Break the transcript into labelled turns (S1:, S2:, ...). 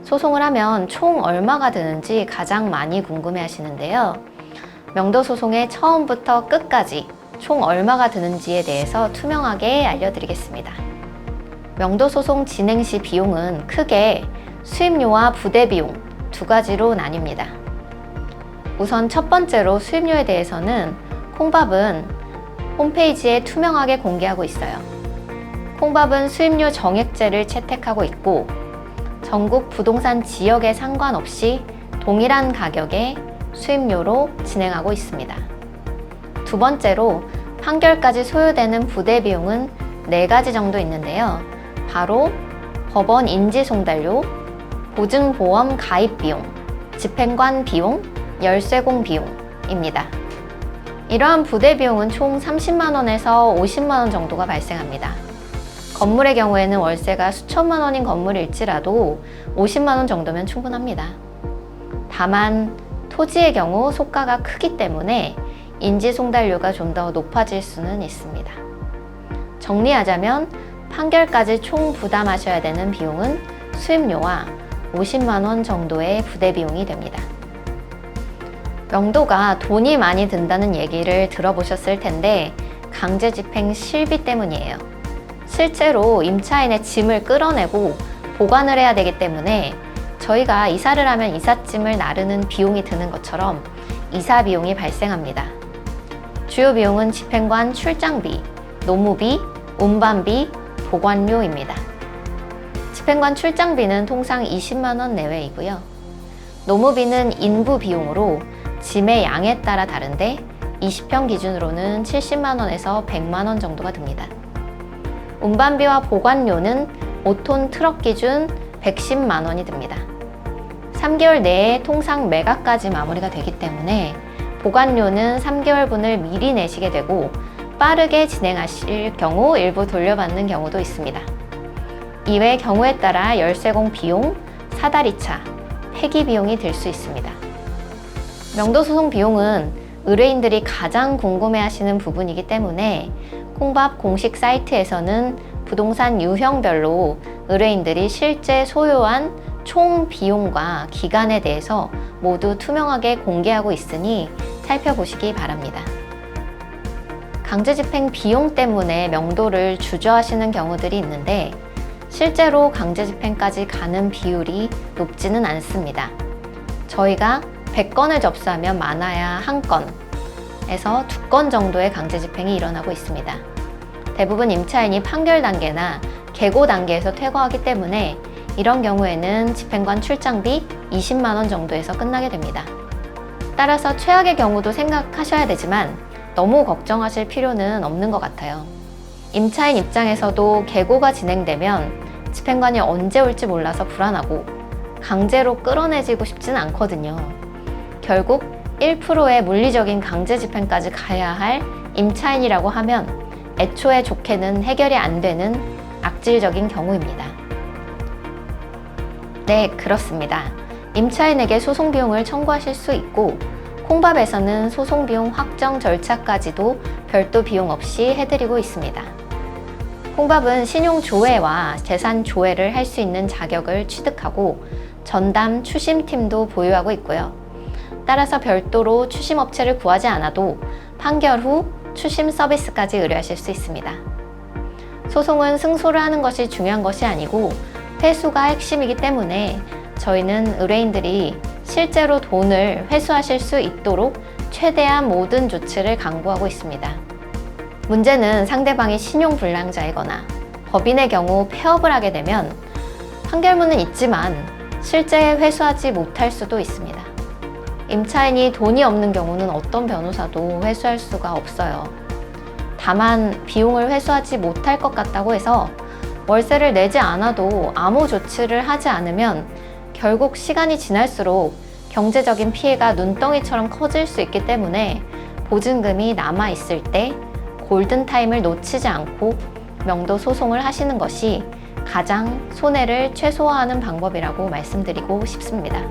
S1: 소송을 하면 총 얼마가 드는지 가장 많이 궁금해 하시는데요. 명도 소송의 처음부터 끝까지 총 얼마가 드는지에 대해서 투명하게 알려드리겠습니다. 명도 소송 진행 시 비용은 크게 수임료와 부대 비용 두 가지로 나뉩니다. 우선 첫 번째로 수임료에 대해서는 콩밥은 홈페이지에 투명하게 공개하고 있어요. 콩밥은 수임료 정액제를 채택하고 있고 전국 부동산 지역에 상관없이 동일한 가격의 수임료로 진행하고 있습니다. 두 번째로 판결까지 소요되는 부대 비용은 4가지 정도 있는데요. 바로 법원 인지송달료, 보증보험 가입 비용, 집행관 비용, 열쇠공 비용입니다. 이러한 부대 비용은 총 30만 원에서 50만 원 정도가 발생합니다. 건물의 경우에는 월세가 수천만 원인 건물일지라도 50만 원 정도면 충분합니다. 다만 토지의 경우 소가가 크기 때문에 인지송달료가 좀 더 높아질 수는 있습니다. 정리하자면 판결까지 총 부담하셔야 되는 비용은 수임료와 50만 원 정도의 부대 비용이 됩니다. 명도가 돈이 많이 든다는 얘기를 들어보셨을 텐데 강제집행 실비 때문이에요. 실제로 임차인의 짐을 끌어내고 보관을 해야 되기 때문에 저희가 이사를 하면 이삿짐을 나르는 비용이 드는 것처럼 이사 비용이 발생합니다. 주요 비용은 집행관 출장비, 노무비, 운반비, 보관료입니다. 집행관 출장비는 통상 20만 원 내외이고요. 노무비는 인부 비용으로 짐의 양에 따라 다른데 20평 기준으로는 70만 원에서 100만 원 정도가 듭니다. 운반비와 보관료는 5톤 트럭 기준 110만 원이 듭니다. 3개월 내에 통상 매각까지 마무리가 되기 때문에 보관료는 3개월분을 미리 내시게 되고 빠르게 진행하실 경우 일부 돌려받는 경우도 있습니다. 이외 경우에 따라 열쇠공 비용, 사다리차, 폐기 비용이 들 수 있습니다. 명도소송 비용은 의뢰인들이 가장 궁금해하시는 부분이기 때문에 콩밥 공식 사이트에서는 부동산 유형별로 의뢰인들이 실제 소요한 총 비용과 기간에 대해서 모두 투명하게 공개하고 있으니 살펴보시기 바랍니다. 강제집행 비용 때문에 명도를 주저하시는 경우들이 있는데 실제로 강제집행까지 가는 비율이 높지는 않습니다. 저희가 100건을 접수하면 많아야 1건에서 2건 정도의 강제집행이 일어나고 있습니다. 대부분 임차인이 판결 단계나 계고 단계에서 퇴거하기 때문에 이런 경우에는 집행관 출장비 20만 원 정도에서 끝나게 됩니다. 따라서 최악의 경우도 생각하셔야 되지만 너무 걱정하실 필요는 없는 것 같아요. 임차인 입장에서도 계고가 진행되면 집행관이 언제 올지 몰라서 불안하고 강제로 끌어내지고 싶지는 않거든요. 결국 1%의 물리적인 강제 집행까지 가야 할 임차인이라고 하면 애초에 좋게는 해결이 안 되는 악질적인 경우입니다. 네, 그렇습니다. 임차인에게 소송 비용을 청구하실 수 있고 콩밥에서는 소송 비용 확정 절차까지도 별도 비용 없이 해드리고 있습니다. 콩밥은 신용 조회와 재산 조회를 할 수 있는 자격을 취득하고 전담 추심팀도 보유하고 있고요. 따라서 별도로 추심업체를 구하지 않아도 판결 후 추심 서비스까지 의뢰하실 수 있습니다. 소송은 승소를 하는 것이 중요한 것이 아니고 회수가 핵심이기 때문에 저희는 의뢰인들이 실제로 돈을 회수하실 수 있도록 최대한 모든 조치를 강구하고 있습니다. 문제는 상대방이 신용불량자이거나 법인의 경우 폐업을 하게 되면 판결문은 있지만 실제 회수하지 못할 수도 있습니다. 임차인이 돈이 없는 경우는 어떤 변호사도 회수할 수가 없어요. 다만 비용을 회수하지 못할 것 같다고 해서 월세를 내지 않아도 아무 조치를 하지 않으면 결국 시간이 지날수록 경제적인 피해가 눈덩이처럼 커질 수 있기 때문에 보증금이 남아있을 때 골든타임을 놓치지 않고 명도 소송을 하시는 것이 가장 손해를 최소화하는 방법이라고 말씀드리고 싶습니다.